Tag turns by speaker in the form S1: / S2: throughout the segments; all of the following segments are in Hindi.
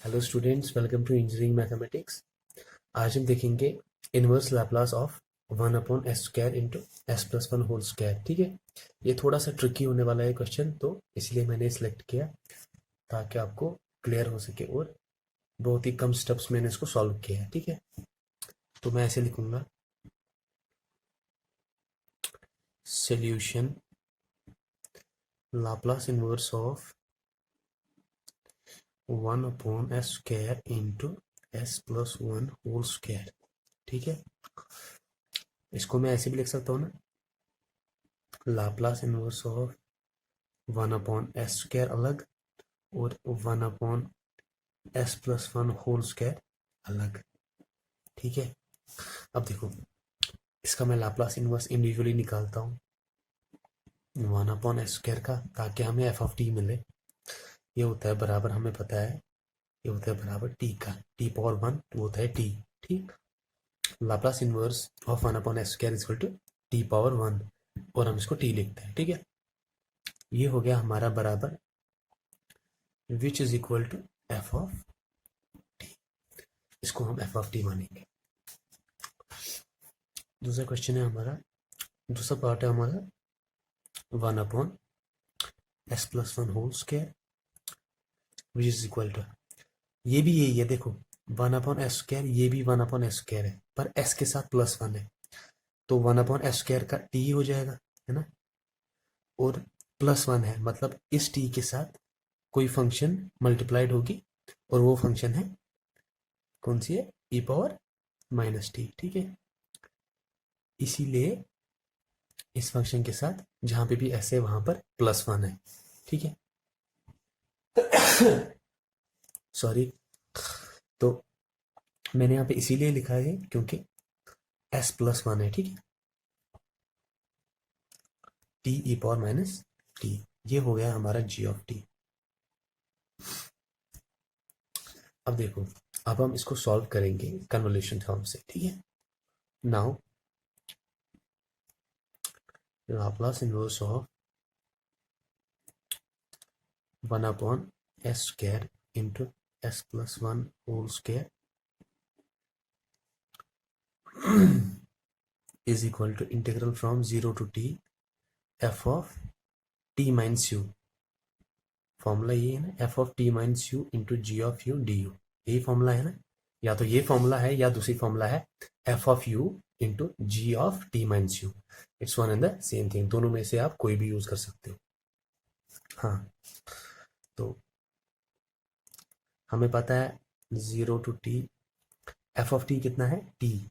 S1: Hello students, welcome to engineering mathematics. आज हम देखेंगे inverse Laplace of 1/s² into s+1 whole square. ठीक है, ये थोड़ा सा ट्रिकी होने वाला है क्वेश्चन, तो इसलिए मैंने सिलेक्ट किया ताकि आपको क्लियर हो सके और बहुत ही कम स्टेप्स मैंने इसको सॉल्व किया है। ठीक है, तो मैं ऐसे लिखूंगा solution Laplace inverse of 1/s² into s+1 whole square. ठीक है, इसको मैं ऐसे भी लिख सकता हूँ ना, लाप्लास इनवर्स ऑफ 1/s² अलग और 1/s+1 होल स्क्वायर अलग। ठीक है, अब देखो, इसका मैं लाप्लास इनवर्स इंडिविजुअली निकालता हूँ 1/s² का, ताकि हमें एफ ऑफ टी मिले। ये होता है बराबर, हमें पता है ये होता है बराबर टी का, टी पावर 1 वो होता है टी। ठीक, Laplace inverse of 1/s² equal to T power 1 और हम इसको टी लिखते हैं। ठीक है, ये हो गया हमारा बराबर which is equal to F of T. इसको हम एफ ऑफ टी मानेंगे। दूसरा क्वेश्चन है हमारा, दूसरा पार्ट है हमारा 1/s+1 whole square which is equal to, ये भी यही है। देखो 1/s², ये भी 1/s² है, पर s के साथ +1 है, तो 1/s² का t हो जाएगा, है ना, और +1 है, मतलब इस t के साथ कोई फंक्शन मल्टीप्लाइड होगी और वो फंक्शन है कौन सी है, e⁻−t। ठीक है, इसीलिए इस फंक्शन के साथ जहां पे भी s है वहां पर +1 है। ठीक है, सॉरी, तो मैंने यहाँ पे इसीलिए लिखा है क्योंकि s+1 है। ठीक है, t e⁻−t, ये हो गया हमारा g ऑफ t। अब देखो, अब हम इसको सॉल्व करेंगे कन्वोल्यूशन थ्योरम से। ठीक है, now Laplace inverse of 1/s² into s+1 whole square is equal to integral from 0 to t f of t minus u। Formula ये है ना, f of t minus u into g of u du, यही फॉर्मूला है ना। या तो ये फॉर्मूला है या दूसरी फॉर्मूला है f of u into g of t minus u। It's one and the same thing, दोनों में से आप कोई भी यूज कर सकते हो। हाँ, तो हमें पता है 0 to t f of t कितना है t,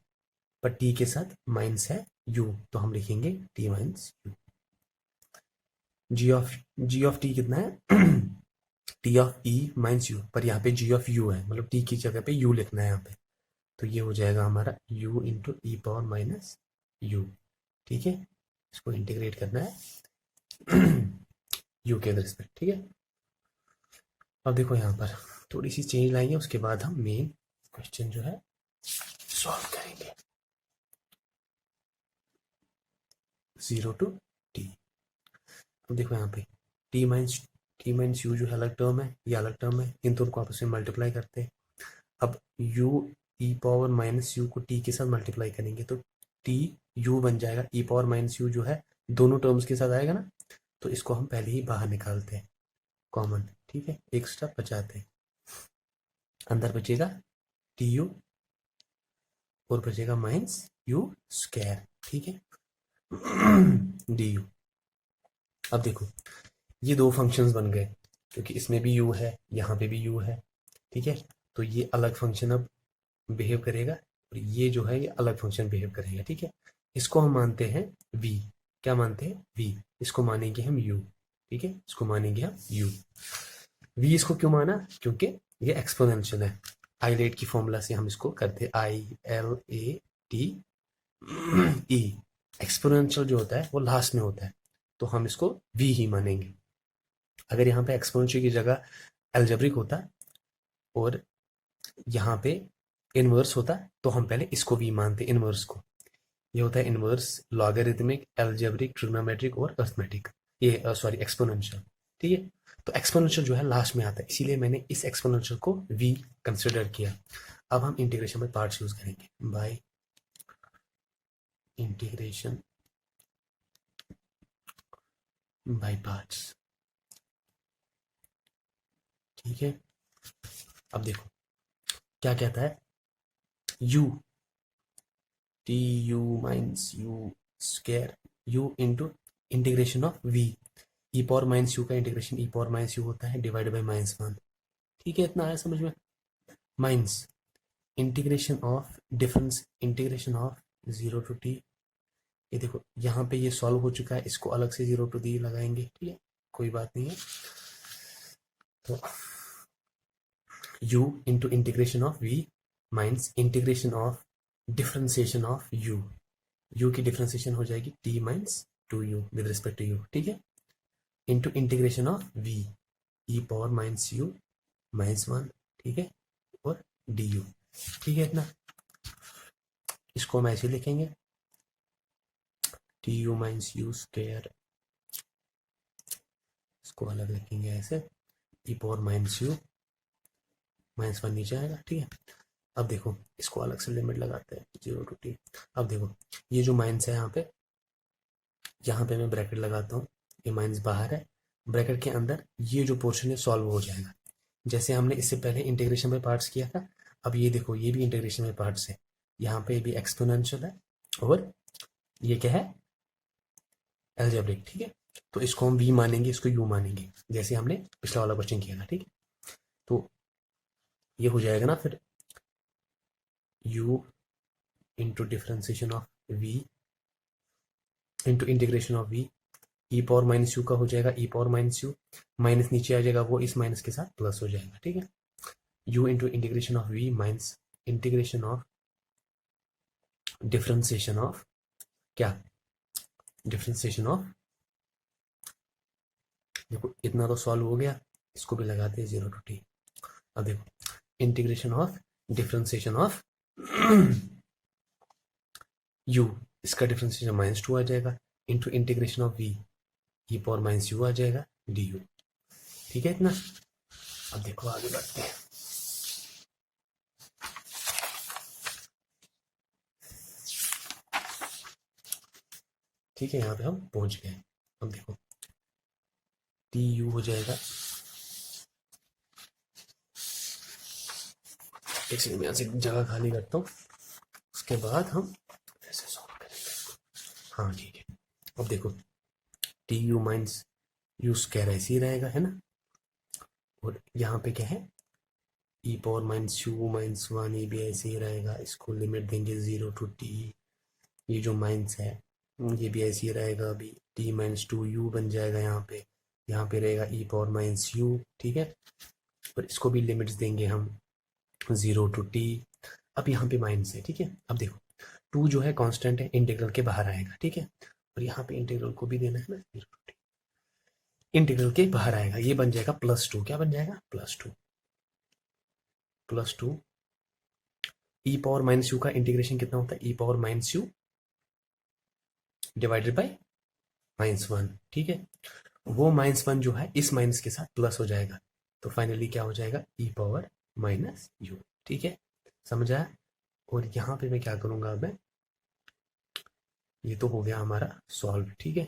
S1: पर t के साथ माइनस है u, तो हम लिखेंगे t minus u। g of t कितना है t of e minus u, पर यहाँ पे g ऑफ u है, मतलब t की जगह पे u लिखना है यहाँ पे, तो ये हो जाएगा हमारा u इंटू e⁻−u। ठीक है, इसको इंटीग्रेट करना है u के रिस्पेक्ट। ठीक है, अब देखो यहाँ पर थोड़ी सी चेंज लाएंगे, उसके बाद हम मेन क्वेश्चन जो है सॉल्व करेंगे। 0 to t, अब देखो यहाँ पे t माइनस u जो है अलग टर्म है, ये अलग टर्म है, इन दोनों को आपस में मल्टीप्लाई करते हैं। अब u e⁻−u को t के साथ मल्टीप्लाई करेंगे तो t u बन जाएगा, e⁻−u जो है दोनों टर्म्स के साथ आएगा ना, तो इसको हम पहले ही बाहर निकालते हैं कॉमन। ठीक है, एक स्टेप बचाते हैं, अंदर बचेगा tu और बचेगा -u²। ठीक है du। अब देखो, ये दो फंक्शंस बन गए, क्योंकि इसमें भी u है, यहाँ पे भी u है। ठीक है, तो ये अलग फंक्शन अब बिहेव करेगा और ये जो है ये अलग फंक्शन बिहेव करेगा। ठीक है, इसको हम मानते हैं v, क्या मानते हैं v, इसको मानेंगे हम u। ठीक है, इसको मानेंगे हम u। v इसको क्यों माना, क्योंकि ये एक्सपोनेंशियल है, आइलेट की फॉर्मूला से हम इसको करते ILATE। एक्सपोनेंशियल जो होता है वो लास्ट में होता है, तो हम इसको v ही मानेंगे। अगर यहाँ पे एक्सपोनेंशियल की जगह एल्जेब्रिक होता और यहाँ पे इनवर्स होता तो हम पहले इसको v मानते, इनवर्स को। ये होता है इनवर्स, लॉगरिथमिक, एल्जेब्रिक, ट्रिग्नोमेट्रिक और अर्थमेटिक, ये सॉरी एक्सपोनेंशियल। ठीक है, तो एक्सपोनेंशियल जो है लास्ट में आता है, इसीलिए मैंने इस एक्सपोनेंशियल को v कंसिडर किया। अब हम इंटीग्रेशन में पार्ट्स यूज करेंगे, बाय इंटीग्रेशन बाय पार्ट्स। ठीक है, अब देखो क्या कहता है, u t u minus u square u into integration of v, E power minus u का integration e power minus u होता है डिवाइड बाई -1। ठीक है, इतना आया समझ में। Minus integration of difference, integration of 0 to t। ये देखो यहाँ पे ये सॉल्व हो चुका है, इसको अलग से 0 टू d लगाएंगे, ठीक है, कोई बात नहीं है। तो u into integration of v minus integration of differentiation of u की डिफरेंशिएशन हो जाएगी t minus 2u with respect to u, ठीक है, into integration of v E power minus U -1, ठीक है, और du। ठीक है, इतना, इसको हम ऐसे लिखेंगे T u minus u square, इसको अलग लिखेंगे ऐसे, ई पावर माइनस यू -1 नीचे आएगा, ठीक है। अब देखो इसको अलग से लिमिट लगाते हैं 0 टू t। अब देखो ये जो माइनस है यहाँ पे मैं ब्रैकेट लगाता हूँ, ये माइनस बाहर है, ब्रैकेट के अंदर ये जो पोर्शन है सॉल्व हो जाएगा, जैसे हमने इससे पहले इंटीग्रेशन बाय पार्ट्स किया था। अब ये देखो ये भी इंटीग्रेशन बाय पार्ट्स है, यहाँ पे भी एक्सपोनेंशियल है और ये क्या है, अलजेब्रिक, ठीक है। तो इसको हम v मानेंगे, इसको u मानेंगे, जैसे हमने पिछला वाला क्वेश्चन किया था, ठीक है। तो ये हो जाएगा ना फिर u into differentiation of v into integration of v, E power minus u का हो जाएगा e power minus you, minus नीचे आ जाएगा, वो इस माइनस के साथ प्लस हो जाएगा, ठीक है। u into integration of v minus integration of differentiation of क्या, डिफरेंशिएशन ऑफ, देखो इतना तो सॉल्व हो गया, इसको भी लगाते हैं 0 टू t। अब देखो integration of differentiation of u, इसका डिफरेंशिएशन -2 आ जाएगा, into integration of v E power minus u आ जाएगा du। ठीक है इतना। अब देखो आगे बढ़ते हैं, ठीक है, यहाँ पे हम पहुंच गए। अब देखो टी यू हो जाएगा, एक सेकंड में यहाँ से जगह खाली करता हूँ, उसके बाद हम ऐसे सॉल्व करेंगे। हाँ ठीक है, अब देखो T u minus u square ऐसे ही रहेगा, है ना, और यहाँ पे क्या है ई पावर माइनस यू -1, ये भी ऐसे ही रहेगा, इसको लिमिट देंगे 0 टू t। ये जो माइनस है ये भी ऐसे ही रहेगा, अभी t -2u बन जाएगा, यहाँ पे रहेगा ई पावर माइनस यू, ठीक है, और इसको भी लिमिट्स देंगे हम 0 टू t। अब यहाँ पे माइनस है, ठीक है। अब देखो 2 जो है कांस्टेंट है, इंटीग्रल के बाहर आएगा, ठीक है, और यहाँ पे इंटीग्रल को भी देना है ना 0 टू t, इंटीग्रल के बाहर आएगा, ये बन जाएगा +2, क्या बन जाएगा +2 ई पावर माइनस यू का इंटीग्रेशन कितना होता है, e power minus u divided by -1, ठीक है, वो -1 जो है इस माइनस के साथ प्लस हो जाएगा, तो फाइनली क्या हो जाएगा ई पावर माइनस यू, ठीक है, समझ आया। और यहाँ पे मैं क्या करूँगा, अब मैं ये तो हो गया हमारा सॉल्व, ठीक है।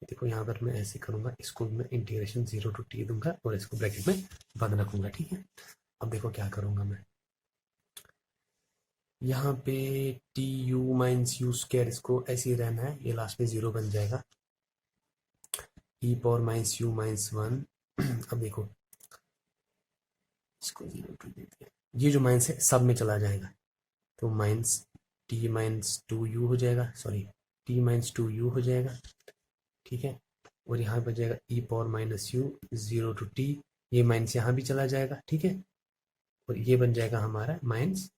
S1: देखो यहाँ पर मैं ऐसे करूँगा, इसको मैं इंटीग्रेशन 0 टू t दूंगा और इसको ब्रैकेट में बंद रखूंगा, ठीक है। अब देखो क्या करूँगा मैं, यहाँ पे T u minus u square, इसको ऐसे ही रहना है, ये लास्ट में 0 बन जाएगा, ई पावर माइनस यू -1। अब देखो इसको 0 टू देते हैं, ये जो माइनस है सब में चला जाएगा, तो माइनस टी -2u हो जाएगा, सॉरी t -2u हो जाएगा, ठीक है, और यहाँ पर जाएगा e power minus u 0 to t, ये माइनस यहाँ भी चला जाएगा, ठीक है, और ये बन जाएगा हमारा माइनस,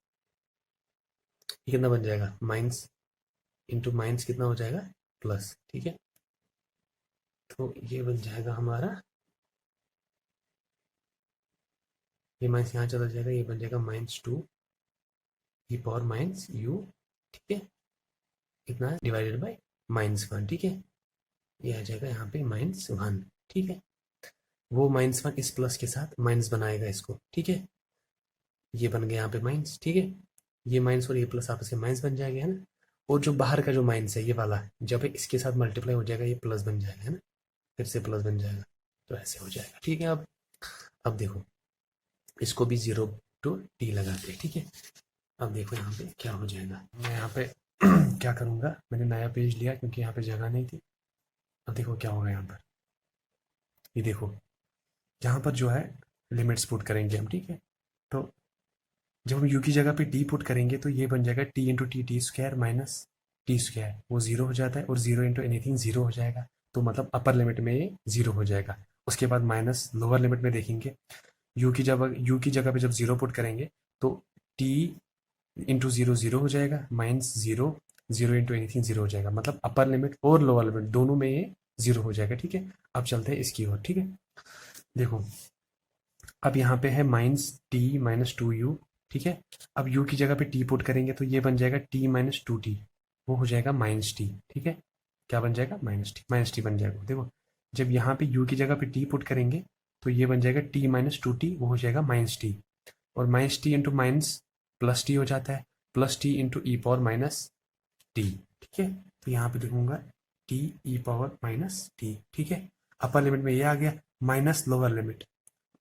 S1: ये कितना बन जाएगा, माइनस इंटू माइनस कितना हो जाएगा प्लस, ठीक है, तो ये बन जाएगा हमारा, ये माइनस यहाँ चला जाएगा, ये बन जाएगा -2 ई पावर माइनस यू, ठीक है, इतना डिवाइडेड बाय -1, ठीक है, ये आ जाएगा यहाँ पे -1, ठीक है। वो -1 इस प्लस के साथ माइनस बनाएगा इसको, ठीक है। ये बन गया यहाँ पे माइनस, ठीक है। ये माइनस और ये प्लस आपस में माइनस बन जाएगा, है ना। और जो बाहर का जो माइनस है ये वाला, जब इसके साथ मल्टीप्लाई हो जाएगा ये प्लस बन जाएगा, है ना। फिर से प्लस बन जाएगा, तो ऐसे हो जाएगा, ठीक है। अब देखो, इसको भी 0 to t लगाते हैं, ठीक है। अब देखो यहाँ पे क्या हो जाएगा। मैं यहाँ पे क्या करूँगा, मैंने नया पेज लिया क्योंकि यहाँ पे जगह नहीं थी। अब देखो क्या होगा यहाँ पर, ये देखो यहाँ पर जो है लिमिट्स पुट करेंगे हम, ठीक है। तो जब हम u की जगह पे t पुट करेंगे तो ये बन जाएगा t into T square minus T square, वो जीरो हो जाता है, और जीरो इंटू एनीथिंग जीरो हो जाएगा। तो मतलब अपर लिमिट में ये जीरो हो जाएगा। उसके बाद माइनस लोअर लिमिट में देखेंगे, u की जगह पे जब जीरो पुट करेंगे तो t इंटू जीरो जीरो हो जाएगा, minus zero, zero into anything zero हो जाएगा। मतलब अपर लिमिट और लोअर लिमिट दोनों में ये जीरो हो जाएगा, ठीक है। अब चलते हैं इसकी ओर, ठीक है। देखो अब यहाँ पे है -t-2u, ठीक है। अब u की जगह पे t पुट करेंगे तो ये बन जाएगा t-2t, वो हो जाएगा -t, ठीक है। क्या बन जाएगा, -t बन जाएगा। देखो जब यहाँ पे u की जगह पे t पुट करेंगे तो ये बन जाएगा t-2t, वो हो जाएगा -t, और -t into minus plus T हो जाता है, प्लस टी इंटू ई पावर माइनस टी, ठीक है। तो यहाँ पे लिखूंगा T E power minus T, ठीक है। अपर लिमिट में ये आ गया, minus lower limit,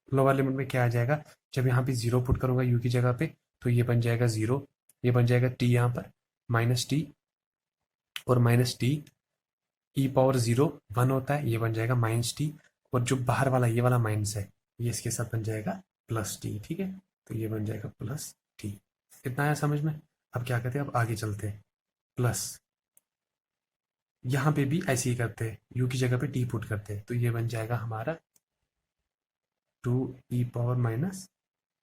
S1: lower limit में क्या आ जाएगा, जब यहाँ पे जीरो पुट करूंगा u की जगह पे तो ये बन जाएगा जीरो, ये बन जाएगा t यहाँ पर माइनस टी, और minus T E power zero 1 होता है, ये बन जाएगा माइनस टी, और जो बाहर वाला ये वाला माइनस है ये इसके साथ बन जाएगा प्लस टी, ठीक है। तो ये बन जाएगा प्लस टी। इतना आया समझ में। अब क्या करते हैं, अब आगे चलते हैं। प्लस यहाँ पे भी ऐसे ही करते हैं, u की जगह पे t पुट करते हैं तो ये बन जाएगा हमारा 2e पावर माइनस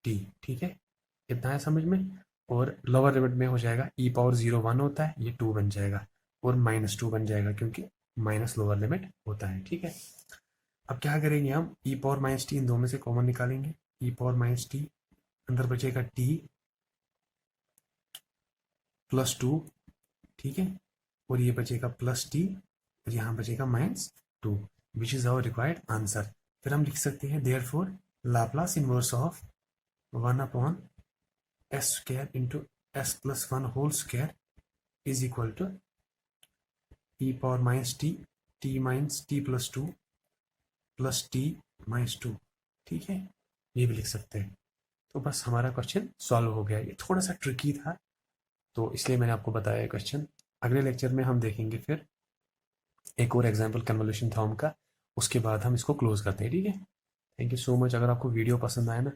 S1: टी, ठीक है। इतना है समझ में। और लोअर लिमिट में हो जाएगा e पावर 0 1 होता है, ये 2 बन जाएगा, और -2 बन जाएगा क्योंकि माइनस लोअर लिमिट होता है, ठीक है। अब क्या करेंगे हम, e पावर माइनस टी इन दो में से कॉमन निकालेंगे, e पावर माइनस टी अंदर बचेगा t प्लस 2, ठीक है। और ये बचेगा प्लस टी, और यहाँ बचेगा -2, which is our required answer. फिर हम लिख सकते हैं therefore Laplace inverse of 1 upon S square into S plus 1 whole square is equal to E power minus T minus T plus 2 plus T -2, ठीक है। ये भी लिख सकते हैं। तो बस हमारा क्वेश्चन सॉल्व हो गया। ये थोड़ा सा ट्रिकी था तो इसलिए मैंने आपको बताया ये क्वेश्चन। अगले लेक्चर में हम देखेंगे फिर एक और एग्जाम्पल कन्वोल्यूशन थ्योरम का, उसके बाद हम इसको क्लोज करते हैं, ठीक है। Thank you so much. अगर आपको वीडियो पसंद आए ना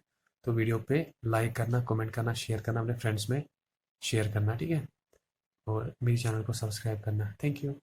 S1: तो वीडियो पे लाइक करना, कमेंट करना, शेयर करना, अपने फ्रेंड्स में शेयर करना, ठीक है। और मेरे चैनल को सब्सक्राइब करना। Thank you.